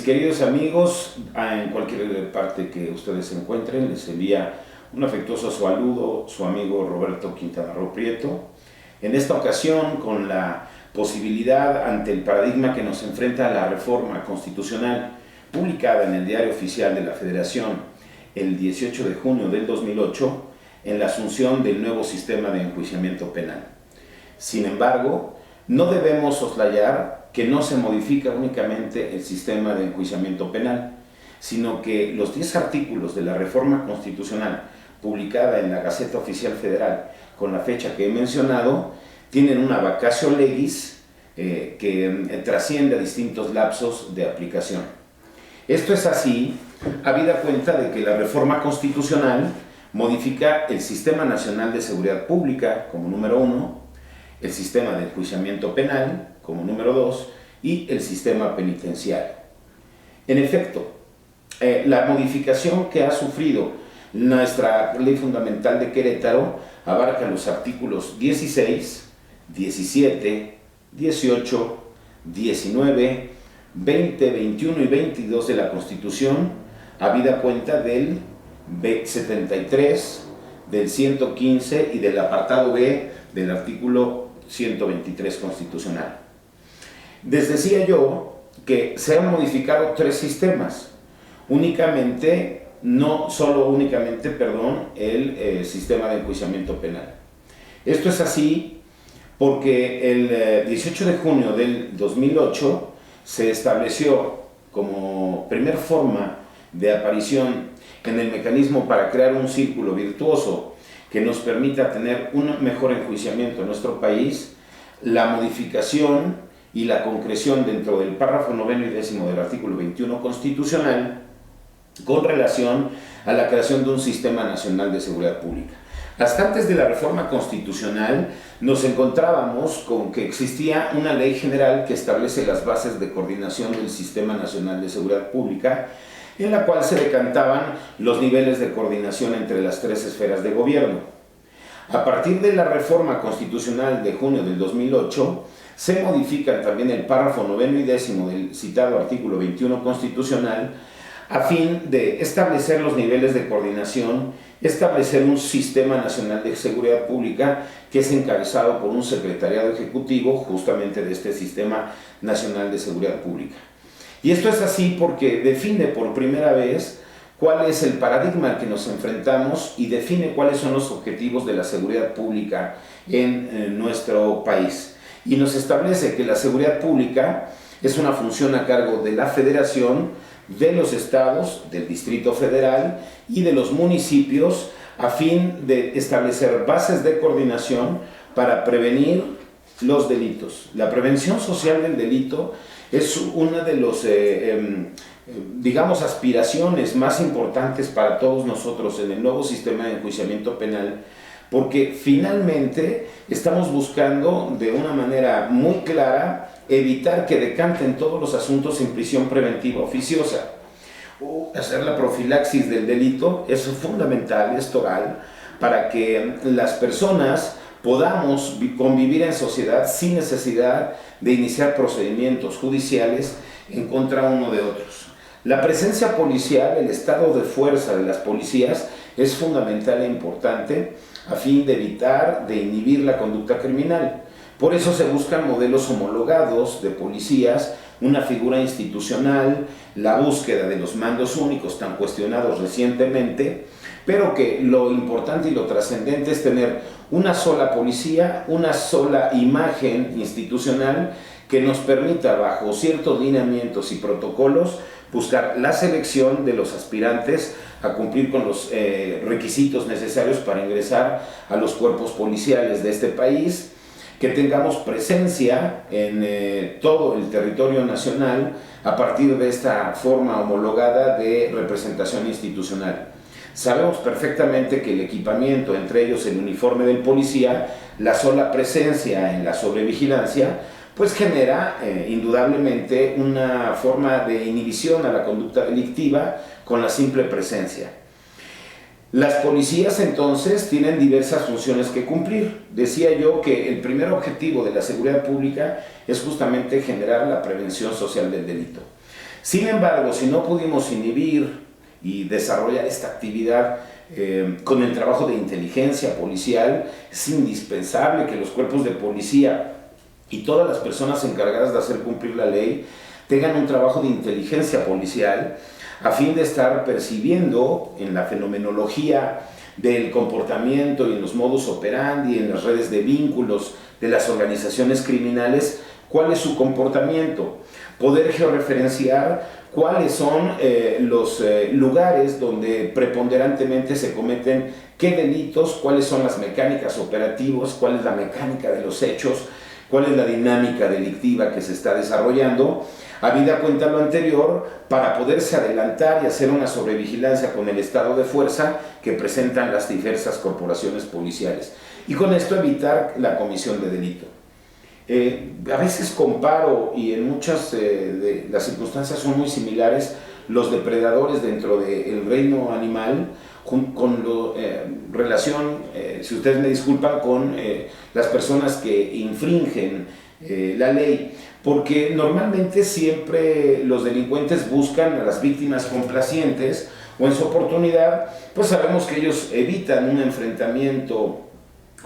queridos amigos, en cualquier parte que ustedes se encuentren, les envía un afectuoso saludo su amigo Roberto Quintana Roo Prieto. En esta ocasión, con la posibilidad ante el paradigma que nos enfrenta la reforma constitucional publicada en el Diario Oficial de la Federación el 18 de junio del 2008, en la asunción del nuevo sistema de enjuiciamiento penal. Sin embargo, no debemos soslayar que no se modifica únicamente el sistema de enjuiciamiento penal, sino que los 10 artículos de la reforma constitucional publicada en la Gaceta Oficial Federal con la fecha que he mencionado, tienen una vacatio legis que trasciende a distintos lapsos de aplicación. Esto es así, habida cuenta de que la reforma constitucional modifica el Sistema Nacional de Seguridad Pública como número 1, el sistema de enjuiciamiento penal como número 2 y el sistema penitenciario. En efecto, la modificación que ha sufrido nuestra Ley Fundamental de Querétaro abarca los artículos 16, 17, 18, 19, 20, 21 y 22 de la Constitución, habida cuenta del B73, del 115 y del apartado B del artículo 123 constitucional. Les decía yo que se han modificado 3 sistemas, el sistema de enjuiciamiento penal. Esto es así porque el 18 de junio del 2008 se estableció como primer forma de aparición en el mecanismo para crear un círculo virtuoso que nos permita tener un mejor enjuiciamiento en nuestro país, la modificación y la concreción dentro del párrafo 9 y 10 del artículo 21 constitucional con relación a la creación de un Sistema Nacional de Seguridad Pública. Hasta antes de la reforma constitucional nos encontrábamos con que existía una ley general que establece las bases de coordinación del Sistema Nacional de Seguridad Pública, en la cual se decantaban los niveles de coordinación entre las 3 esferas de gobierno. A partir de la reforma constitucional de junio del 2008, se modifican también el párrafo 9 y 10 del citado artículo 21 constitucional a fin de establecer los niveles de coordinación, establecer un Sistema Nacional de Seguridad Pública que es encabezado por un secretariado ejecutivo justamente de este Sistema Nacional de Seguridad Pública. Y esto es así porque define por primera vez cuál es el paradigma al que nos enfrentamos y define cuáles son los objetivos de la seguridad pública en nuestro país. Y nos establece que la seguridad pública es una función a cargo de la Federación, de los estados, del Distrito Federal y de los municipios a fin de establecer bases de coordinación para prevenir los delitos. La prevención social del delito es una de los, aspiraciones más importantes para todos nosotros en el nuevo sistema de enjuiciamiento penal, porque finalmente estamos buscando de una manera muy clara evitar que decanten todos los asuntos en prisión preventiva oficiosa. Hacer la profilaxis del delito es fundamental, es total, para que las personas podamos convivir en sociedad sin necesidad de iniciar procedimientos judiciales en contra uno de otros. La presencia policial, el estado de fuerza de las policías es fundamental e importante a fin de evitar, de inhibir la conducta criminal. Por eso se buscan modelos homologados de policías, una figura institucional, la búsqueda de los mandos únicos tan cuestionados recientemente, pero que lo importante y lo trascendente es tener una sola policía, una sola imagen institucional que nos permita, bajo ciertos lineamientos y protocolos, buscar la selección de los aspirantes a cumplir con los requisitos necesarios para ingresar a los cuerpos policiales de este país, que tengamos presencia en todo el territorio nacional a partir de esta forma homologada de representación institucional. Sabemos perfectamente que el equipamiento, entre ellos el uniforme del policía, la sola presencia en la sobrevigilancia, pues genera indudablemente una forma de inhibición a la conducta delictiva con la simple presencia. Las policías entonces tienen diversas funciones que cumplir. Decía yo que el primer objetivo de la seguridad pública es justamente generar la prevención social del delito. Sin embargo, si no pudimos inhibir y desarrollar esta actividad con el trabajo de inteligencia policial, es indispensable que los cuerpos de policía y todas las personas encargadas de hacer cumplir la ley tengan un trabajo de inteligencia policial a fin de estar percibiendo en la fenomenología del comportamiento y en los modus operandi, en las redes de vínculos de las organizaciones criminales, cuál es su comportamiento, poder georreferenciar cuáles son los lugares donde preponderantemente se cometen qué delitos, cuáles son las mecánicas operativas, cuál es la mecánica de los hechos, cuál es la dinámica delictiva que se está desarrollando, habida cuenta lo anterior, para poderse adelantar y hacer una sobrevigilancia con el estado de fuerza que presentan las diversas corporaciones policiales. Y con esto evitar la comisión de delito. A veces comparo, y en muchas de las circunstancias son muy similares, los depredadores dentro del reino animal con relación, si ustedes me disculpan, con las personas que infringen la ley, porque normalmente siempre los delincuentes buscan a las víctimas complacientes, o en su oportunidad, pues sabemos que ellos evitan un enfrentamiento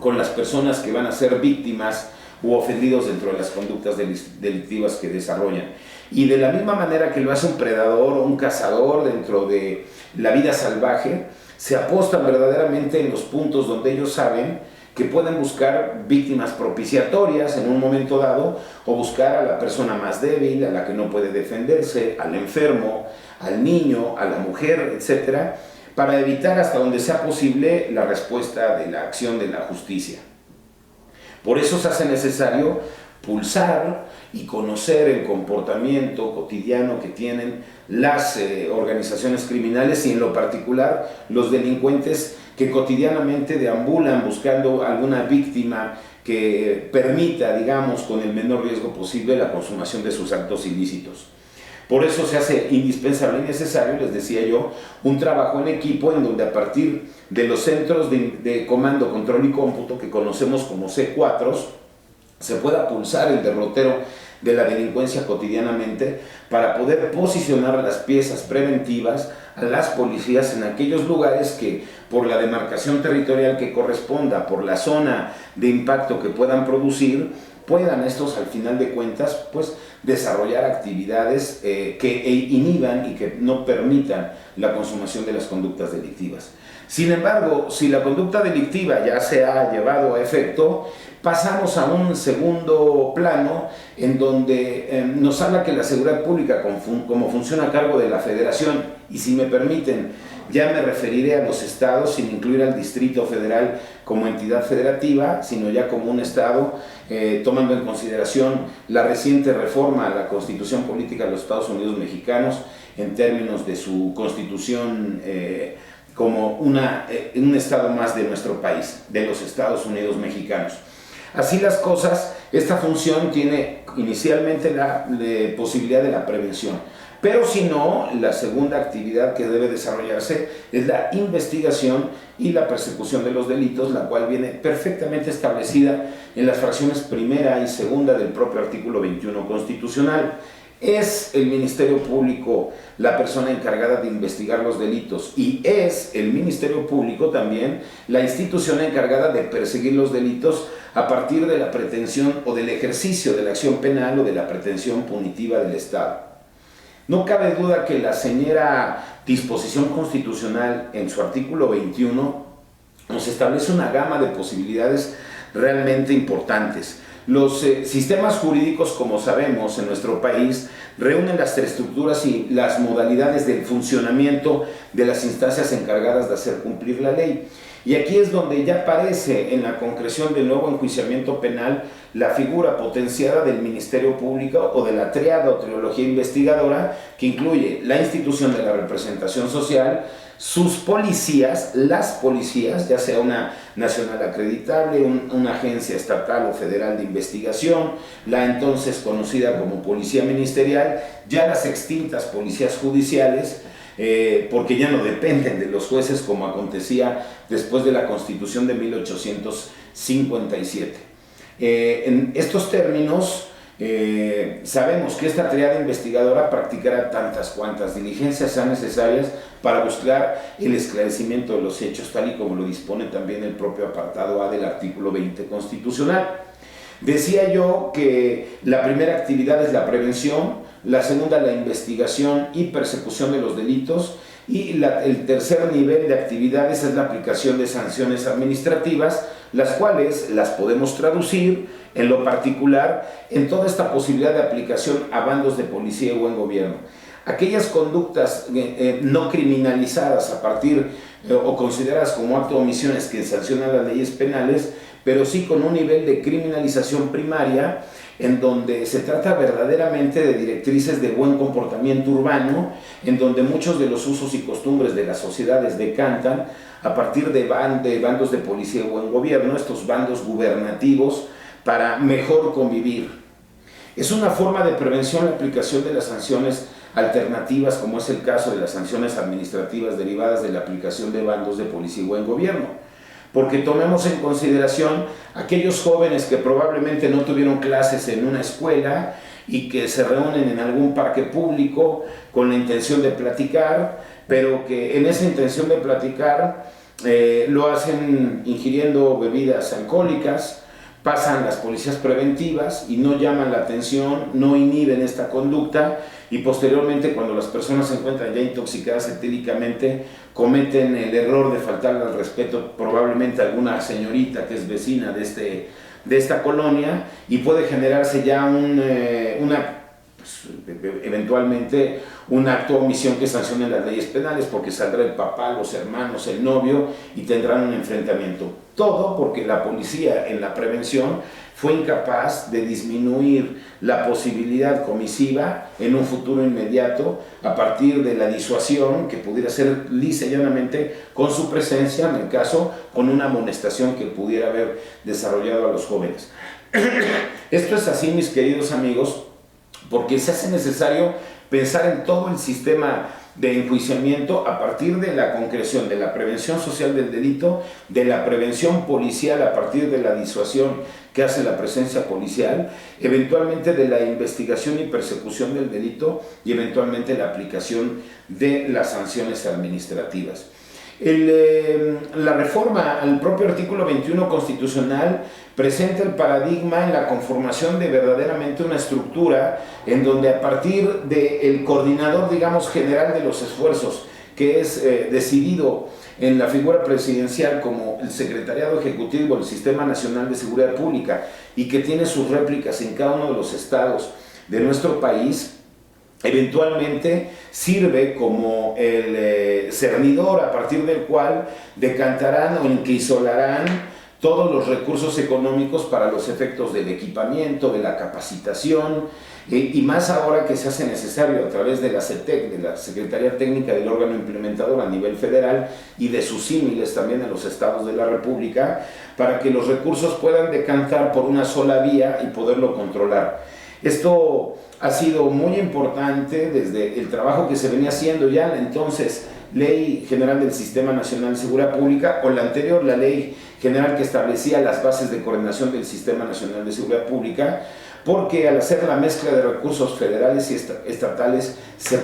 con las personas que van a ser víctimas u ofendidos dentro de las conductas delictivas que desarrollan. Y de la misma manera que lo hace un predador o un cazador dentro de la vida salvaje, se apostan verdaderamente en los puntos donde ellos saben que pueden buscar víctimas propiciatorias en un momento dado, o buscar a la persona más débil, a la que no puede defenderse, al enfermo, al niño, a la mujer, etc., para evitar hasta donde sea posible la respuesta de la acción de la justicia. Por eso se hace necesario pulsar y conocer el comportamiento cotidiano que tienen las organizaciones criminales, y en lo particular los delincuentes que cotidianamente deambulan buscando alguna víctima que permita, digamos, con el menor riesgo posible la consumación de sus actos ilícitos. Por eso se hace indispensable y necesario, les decía yo, un trabajo en equipo en donde a partir de los centros de comando, control y cómputo que conocemos como C4, se pueda pulsar el derrotero de la delincuencia cotidianamente para poder posicionar las piezas preventivas a las policías en aquellos lugares que, por la demarcación territorial que corresponda, por la zona de impacto que puedan producir, puedan estos al final de cuentas pues desarrollar actividades que inhiban y que no permitan la consumación de las conductas delictivas. Sin embargo, si la conducta delictiva ya se ha llevado a efecto, pasamos a un segundo plano en donde nos habla que la seguridad pública, como funciona a cargo de la Federación, y si me permiten, ya me referiré a los estados sin incluir al Distrito Federal como entidad federativa, sino ya como un estado, tomando en consideración la reciente reforma a la Constitución Política de los Estados Unidos Mexicanos en términos de su constitución como un estado más de nuestro país, de los Estados Unidos Mexicanos. Así las cosas, esta función tiene inicialmente la posibilidad de la prevención, pero si no, la segunda actividad que debe desarrollarse es la investigación y la persecución de los delitos, la cual viene perfectamente establecida en las fracciones primera y segunda del propio artículo 21 constitucional. Es el Ministerio Público la persona encargada de investigar los delitos, y es el Ministerio Público también la institución encargada de perseguir los delitos a partir de la pretensión o del ejercicio de la acción penal o de la pretensión punitiva del Estado. No cabe duda que la señera disposición constitucional en su artículo 21 nos establece una gama de posibilidades realmente importantes. Los sistemas jurídicos, como sabemos, en nuestro país reúnen las estructuras y las modalidades del funcionamiento de las instancias encargadas de hacer cumplir la ley. Y aquí es donde ya aparece en la concreción del nuevo enjuiciamiento penal la figura potenciada del Ministerio Público o de la triada o trilogía investigadora, que incluye la institución de la representación social, sus policías, las policías, ya sea una nacional acreditable, una agencia estatal o federal de investigación, la entonces conocida como policía ministerial, ya las extintas policías judiciales, porque ya no dependen de los jueces como acontecía después de la Constitución de 1857. En estos términos, Sabemos que esta triada investigadora practicará tantas cuantas diligencias sean necesarias para buscar el esclarecimiento de los hechos, tal y como lo dispone también el propio apartado A del artículo 20 constitucional. Decía yo que la primera actividad es la prevención, la segunda la investigación y persecución de los delitos, y el tercer nivel de actividades es la aplicación de sanciones administrativas, las cuales las podemos traducir en lo particular en toda esta posibilidad de aplicación a bandos de policía y buen gobierno. Aquellas conductas no criminalizadas a partir o consideradas como acto de omisiones que sancionan las leyes penales, pero sí con un nivel de criminalización primaria en donde se trata verdaderamente de directrices de buen comportamiento urbano, en donde muchos de los usos y costumbres de las sociedades decantan a partir de bandos de policía y buen gobierno, estos bandos gubernativos, para mejor convivir. Es una forma de prevención la aplicación de las sanciones alternativas, como es el caso de las sanciones administrativas derivadas de la aplicación de bandos de policía y buen gobierno. Porque tomemos en consideración aquellos jóvenes que probablemente no tuvieron clases en una escuela y que se reúnen en algún parque público con la intención de platicar, pero que en esa intención de platicar lo hacen ingiriendo bebidas alcohólicas, pasan las policías preventivas y no llaman la atención, no inhiben esta conducta, y posteriormente, cuando las personas se encuentran ya intoxicadas etéricamente, cometen el error de faltarle al respeto probablemente a alguna señorita que es vecina de esta colonia, y puede generarse ya eventualmente un acto de omisión que sancione las leyes penales, porque saldrá el papá, los hermanos, el novio, y tendrán un enfrentamiento. Todo porque la policía en la prevención fue incapaz de disminuir la posibilidad comisiva en un futuro inmediato a partir de la disuasión que pudiera ser lisa y llanamente con su presencia, en el caso, con una amonestación que pudiera haber desarrollado a los jóvenes. Esto es así, mis queridos amigos, porque se hace necesario pensar en todo el sistema de enjuiciamiento a partir de la concreción de la prevención social del delito, de la prevención policial a partir de la disuasión que hace la presencia policial, eventualmente de la investigación y persecución del delito y eventualmente la aplicación de las sanciones administrativas. La reforma al propio artículo 21 constitucional presenta el paradigma en la conformación de verdaderamente una estructura en donde a partir del coordinador, digamos, general de los esfuerzos, que es decidido en la figura presidencial como el Secretariado Ejecutivo del Sistema Nacional de Seguridad Pública y que tiene sus réplicas en cada uno de los estados de nuestro país, eventualmente sirve como el cernidor a partir del cual decantarán o enquisolarán todos los recursos económicos para los efectos del equipamiento, de la capacitación, y más ahora que se hace necesario a través de la CETEC, de la Secretaría Técnica del órgano implementador a nivel federal y de sus símiles también en los estados de la República, para que los recursos puedan decantar por una sola vía y poderlo controlar. Esto ha sido muy importante desde el trabajo que se venía haciendo ya la entonces Ley General del Sistema Nacional de Seguridad Pública, o la anterior, la Ley General que establecía las bases de coordinación del Sistema Nacional de Seguridad Pública, porque al hacer la mezcla de recursos federales y estatales se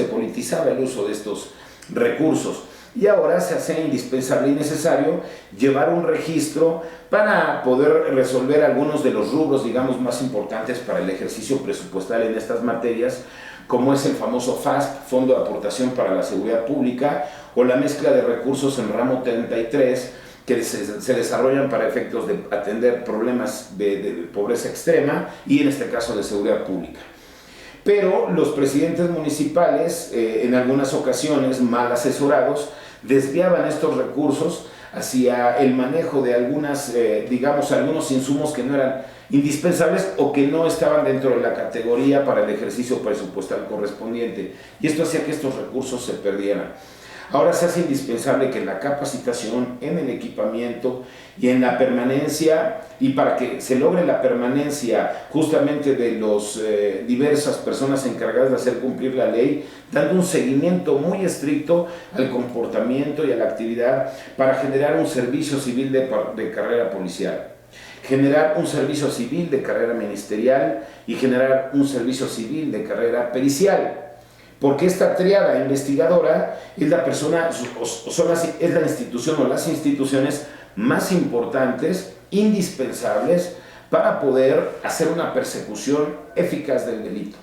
politizaba el uso de estos recursos. Y ahora se hace indispensable y necesario llevar un registro para poder resolver algunos de los rubros, digamos, más importantes para el ejercicio presupuestal en estas materias, como es el famoso FASP, Fondo de Aportación para la Seguridad Pública, o la mezcla de recursos en ramo 33, que se desarrollan para efectos de atender problemas de pobreza extrema y en este caso de seguridad pública. Pero los presidentes municipales, en algunas ocasiones mal asesorados, desviaban estos recursos hacia el manejo de algunas, algunos insumos que no eran indispensables o que no estaban dentro de la categoría para el ejercicio presupuestal correspondiente, y esto hacía que estos recursos se perdieran. Ahora se hace indispensable que en la capacitación, en el equipamiento y en la permanencia, y para que se logre la permanencia justamente de las diversas personas encargadas de hacer cumplir la ley, dando un seguimiento muy estricto al comportamiento y a la actividad para generar un servicio civil de carrera policial. generar un servicio civil de carrera ministerial y generar un servicio civil de carrera pericial. Porque esta triada investigadora es la persona, es la institución o las instituciones más importantes, indispensables, para poder hacer una persecución eficaz del delito.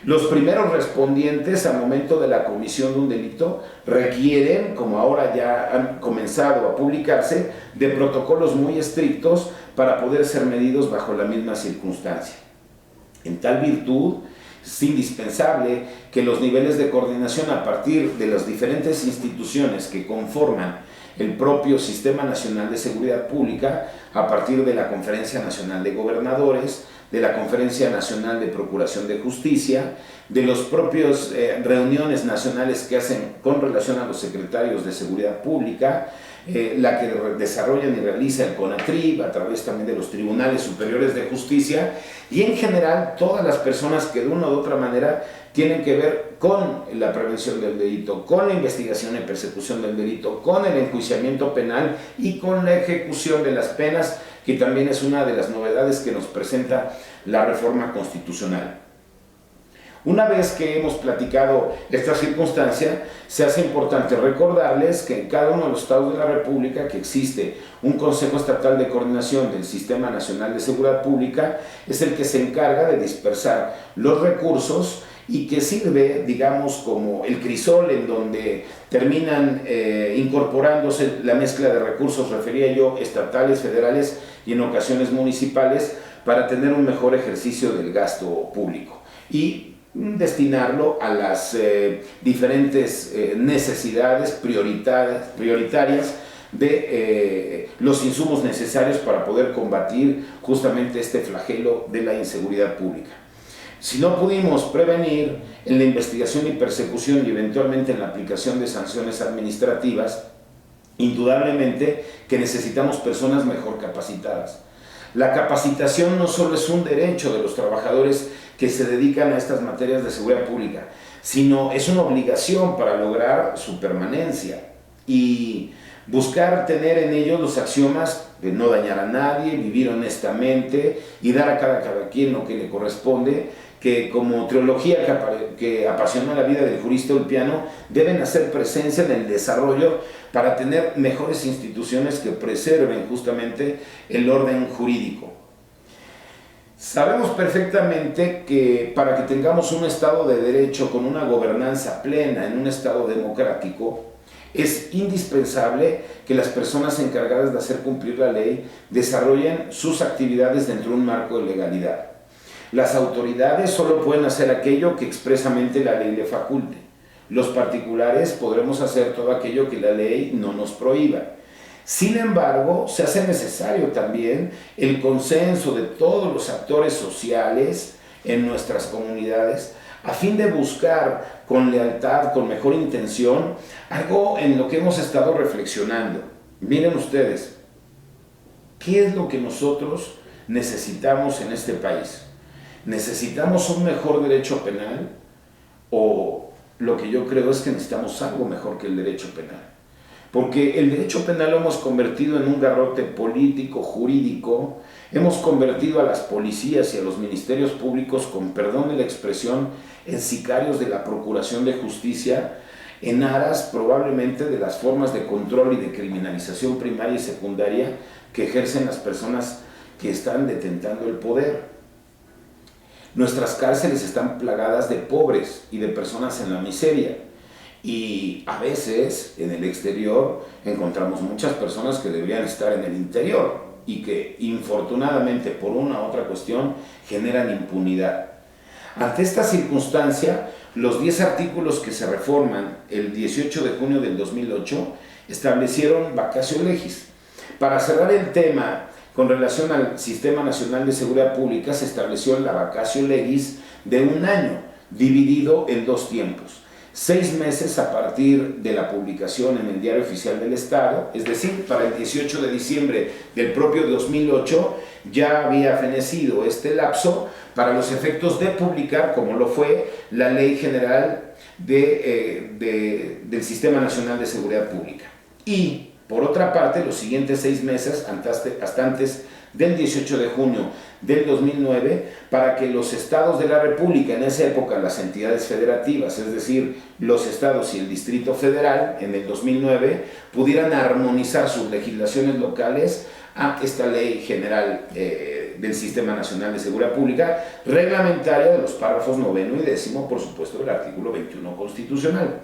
Los primeros respondientes al momento de la comisión de un delito requieren, como ahora ya han comenzado a publicarse, de protocolos muy estrictos para poder ser medidos bajo la misma circunstancia. En tal virtud, es indispensable que los niveles de coordinación a partir de las diferentes instituciones que conforman el propio Sistema Nacional de Seguridad Pública, a partir de la Conferencia Nacional de Gobernadores, de la Conferencia Nacional de Procuración de Justicia, de los propios reuniones nacionales que hacen con relación a los secretarios de Seguridad Pública, la que desarrollan y realiza el CONATRIB a través también de los Tribunales Superiores de Justicia, y en general todas las personas que de una u otra manera tienen que ver con la prevención del delito, con la investigación y persecución del delito, con el enjuiciamiento penal y con la ejecución de las penas, que también es una de las novedades que nos presenta la reforma constitucional. Una vez que hemos platicado esta circunstancia, se hace importante recordarles que en cada uno de los estados de la República que existe un Consejo Estatal de Coordinación del Sistema Nacional de Seguridad Pública, es el que se encarga de dispersar los recursos y que sirve, digamos, como el crisol en donde terminan incorporándose la mezcla de recursos, refería yo, estatales, federales y en ocasiones municipales, para tener un mejor ejercicio del gasto público y destinarlo a las diferentes necesidades prioritarias de los insumos necesarios para poder combatir justamente este flagelo de la inseguridad pública. Si no pudimos prevenir en la investigación y persecución y eventualmente en la aplicación de sanciones administrativas, indudablemente que necesitamos personas mejor capacitadas. La capacitación no solo es un derecho de los trabajadores que se dedican a estas materias de seguridad pública, sino es una obligación para lograr su permanencia y buscar tener en ellos los axiomas de no dañar a nadie, vivir honestamente y dar a cada quien lo que le corresponde, que como teología que apasiona la vida del jurista ulpiano, deben hacer presencia en el desarrollo para tener mejores instituciones que preserven justamente el orden jurídico. Sabemos perfectamente que para que tengamos un Estado de Derecho con una gobernanza plena en un Estado democrático, es indispensable que las personas encargadas de hacer cumplir la ley desarrollen sus actividades dentro de un marco de legalidad. Las autoridades solo pueden hacer aquello que expresamente la ley le faculte. Los particulares podremos hacer todo aquello que la ley no nos prohíba. Sin embargo, se hace necesario también el consenso de todos los actores sociales en nuestras comunidades a fin de buscar con lealtad, con mejor intención, algo en lo que hemos estado reflexionando. Miren ustedes, ¿qué es lo que nosotros necesitamos en este país? ¿Necesitamos un mejor derecho penal? ¿O lo que yo creo es que necesitamos algo mejor que el derecho penal? Porque el derecho penal lo hemos convertido en un garrote político, jurídico, hemos convertido a las policías y a los ministerios públicos, con perdón de la expresión, en sicarios de la procuración de justicia, en aras probablemente de las formas de control y de criminalización primaria y secundaria que ejercen las personas que están detentando el poder. Nuestras cárceles están plagadas de pobres y de personas en la miseria. Y a veces en el exterior encontramos muchas personas que deberían estar en el interior y que infortunadamente por una u otra cuestión generan impunidad. Ante esta circunstancia, los 10 artículos que se reforman el 18 de junio del 2008 establecieron vacatio legis. Para cerrar el tema con relación al Sistema Nacional de Seguridad Pública, se estableció la vacatio legis de 1 año, dividido en 2 tiempos. 6 meses a partir de la publicación en el Diario Oficial del Estado, es decir, para el 18 de diciembre del propio 2008 ya había fenecido este lapso para los efectos de publicar, como lo fue la Ley General del Sistema Nacional de Seguridad Pública. Y Por otra parte, los siguientes 6 meses, hasta antes del 18 de junio del 2009, para que los estados de la República, en esa época las entidades federativas, es decir, los estados y el Distrito Federal, en el 2009, pudieran armonizar sus legislaciones locales a esta Ley General del Sistema Nacional de Seguridad Pública, reglamentaria de los párrafos 9º y 10º, por supuesto, del artículo 21 constitucional.